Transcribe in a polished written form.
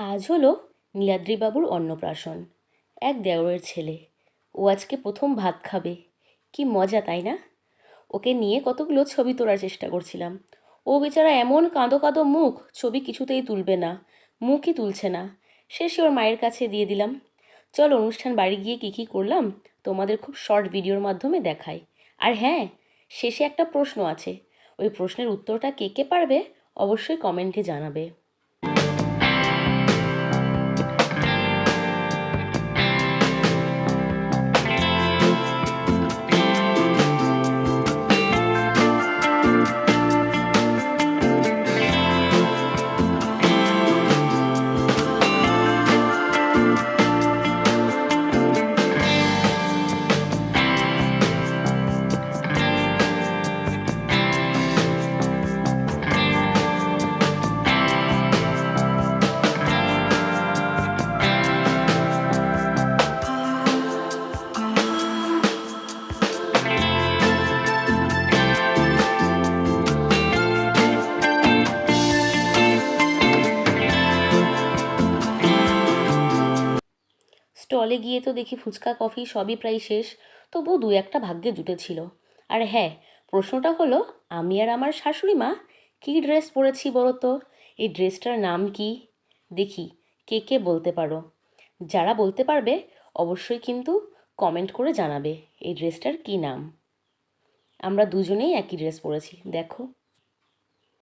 আজ হলো নীলাদ্রিবাবুর অন্নপ্রাশন। এক দেওরের ছেলে, ও আজকে প্রথম ভাত খাবে। কি মজা, তাই না? ওকে নিয়ে কতগুলো ছবি তোলার চেষ্টা করছিলাম। ও বেচারা এমন কাঁদো কাঁদো মুখ, ছবি কিছুতেই তুলবে না, মুখই তুলছে না। শেষে ওর মায়ের কাছে দিয়ে দিলাম। চল অনুষ্ঠান বাড়ি গিয়ে কী করলাম তোমাদের খুব শর্ট ভিডিওর মাধ্যমে দেখাই। আর হ্যাঁ, শেষে একটা প্রশ্ন আছে, ওই প্রশ্নের উত্তরটা কে কে পারবে অবশ্যই কমেন্টে জানাবে। স্টলে গিয়ে তো দেখি ফুচকা কফি সবই প্রায় শেষ, তবুও দু একটা ভাগ্যে জুটেছিল। আর হ্যাঁ, প্রশ্নটা হলো, আমি আর আমার শাশুড়ি মা কী ড্রেস পরেছি বলো তো? এই ড্রেসটার নাম কি? দেখি কে কে বলতে পারো। যারা বলতে পারবে অবশ্যই কিন্তু কমেন্ট করে জানাবে এই ড্রেসটার কী নাম। আমরা দুজনেই একই ড্রেস পরেছি, দেখো।